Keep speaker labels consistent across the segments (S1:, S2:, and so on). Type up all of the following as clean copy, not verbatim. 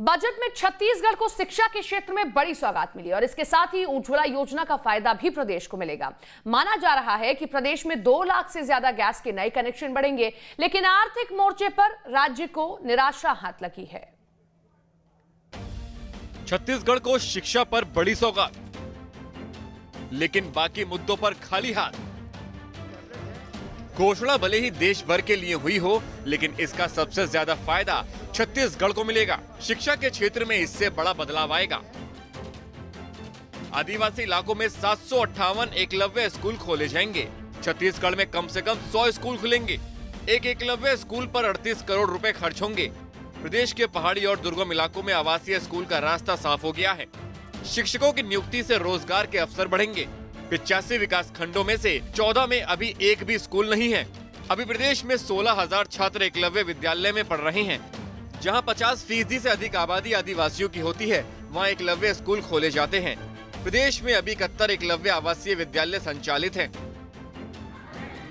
S1: Budget में छत्तीसगढ़ को शिक्षा के क्षेत्र में बड़ी सौगात मिली और इसके साथ ही उज्ज्वला योजना का फायदा भी प्रदेश को मिलेगा। माना जा रहा है कि प्रदेश में 2 लाख से ज्यादा गैस के नए कनेक्शन बढ़ेंगे, लेकिन आर्थिक मोर्चे पर राज्य को निराशा हाथ लगी है।
S2: छत्तीसगढ़ को शिक्षा पर बड़ी सौगात, लेकिन बाकी मुद्दों पर खाली हाथ। घोषणा भले ही देश भर के लिए हुई हो, लेकिन इसका सबसे ज्यादा फायदा छत्तीसगढ़ को मिलेगा। शिक्षा के क्षेत्र में इससे बड़ा बदलाव आएगा। आदिवासी इलाकों में 758 एकलव्य स्कूल खोले जाएंगे। छत्तीसगढ़ में कम से कम 100 स्कूल खुलेंगे। एक एकलव्य स्कूल पर 38 करोड़ रुपए खर्च होंगे। प्रदेश के पहाड़ी और दुर्गम इलाकों में आवासीय स्कूल का रास्ता साफ हो गया है। शिक्षकों की नियुक्ति से रोजगार के अवसर बढ़ेंगे। 85 विकास खंडों में से 14 में अभी एक भी स्कूल नहीं है। अभी प्रदेश में 16,000 छात्र एकलव्य विद्यालय में पढ़ रहे हैं। जहां 50% से अधिक आबादी आदिवासियों की होती है, वहां एकलव्य स्कूल खोले जाते हैं। प्रदेश में अभी 71 एकलव्य आवासीय विद्यालय संचालित हैं।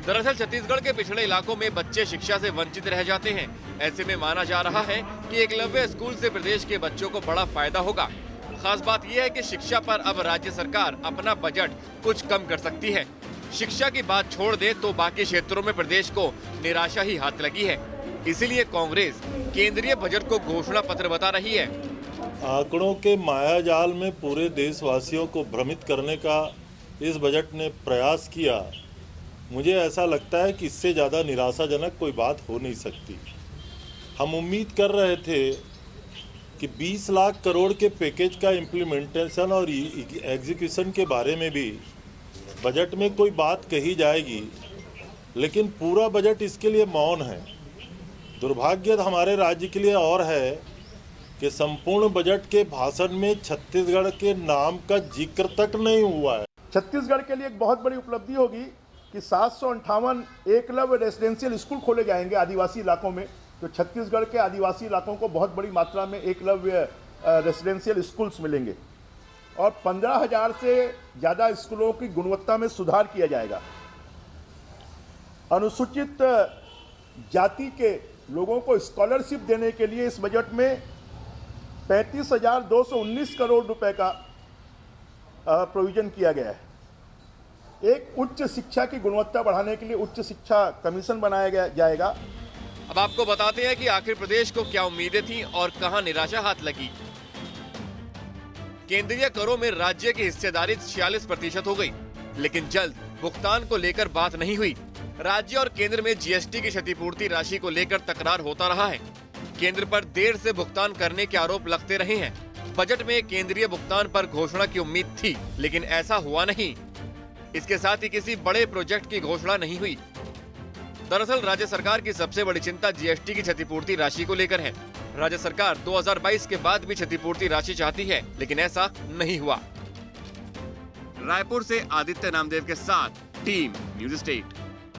S2: दरअसल छत्तीसगढ़ के पिछड़े इलाकों में बच्चे शिक्षा से वंचित रह जाते हैं। ऐसे में माना जा रहा है कि एकलव्य स्कूल से प्रदेश के बच्चों को बड़ा फायदा होगा। खास बात यह है कि शिक्षा पर अब राज्य सरकार अपना बजट कुछ कम कर सकती है। शिक्षा की बात छोड़ दे तो बाकी क्षेत्रों में प्रदेश को निराशा ही हाथ लगी है। इसीलिए कांग्रेस केंद्रीय बजट को घोषणा पत्र बता रही है।
S3: आंकड़ों के मायाजाल में पूरे देशवासियों को भ्रमित करने का इस बजट ने प्रयास किया। मुझे ऐसा लगता है कि इससे ज़्यादा निराशाजनक कोई बात हो नहीं सकती। हम उम्मीद कर रहे थे कि 20 लाख करोड़ के पैकेज का इम्प्लीमेंटेशन और एग्जीक्यूशन के बारे में भी बजट में कोई बात कही जाएगी, लेकिन पूरा बजट इसके लिए मौन है। दुर्भाग्य हमारे राज्य के लिए और है कि संपूर्ण बजट के भाषण में छत्तीसगढ़ के नाम का जिक्र तक नहीं हुआ है।
S4: छत्तीसगढ़ के लिए एक बहुत बड़ी उपलब्धि होगी कि 758 एकलव्य रेजिडेंशियल स्कूल खोले जाएंगे आदिवासी इलाकों में। तो छत्तीसगढ़ के आदिवासी इलाकों को बहुत बड़ी मात्रा में एकलव्य रेजिडेंशियल स्कूल्स मिलेंगे और 15,000 से ज़्यादा स्कूलों की गुणवत्ता में सुधार किया जाएगा। अनुसूचित जाति के लोगों को स्कॉलरशिप देने के लिए इस बजट में 35,219 करोड़ रुपए का प्रोविजन किया गया है। एक उच्च शिक्षा की गुणवत्ता बढ़ाने के लिए उच्च शिक्षा कमीशन बनाया जाएगा।
S2: अब आपको बताते हैं कि आखिर प्रदेश को क्या उम्मीदें थी और कहां निराशा हाथ लगी। केंद्रीय करों में राज्य की हिस्सेदारी 46% हो गई, लेकिन जल्द भुगतान को लेकर बात नहीं हुई। राज्य और केंद्र में जीएसटी की क्षतिपूर्ति राशि को लेकर तकरार होता रहा है। केंद्र पर देर से भुगतान करने के आरोप लगते रहे हैं। बजट में केंद्रीय भुगतान पर घोषणा की उम्मीद थी, लेकिन ऐसा हुआ नहीं। इसके साथ ही किसी बड़े प्रोजेक्ट की घोषणा नहीं हुई। दरअसल राज्य सरकार की सबसे बड़ी चिंता जीएसटी की क्षतिपूर्ति राशि को लेकर है। राज्य सरकार 2022 के बाद भी क्षतिपूर्ति राशि चाहती है, लेकिन ऐसा नहीं हुआ। रायपुर से आदित्य नामदेव के साथ टीम न्यूज़ स्टेट।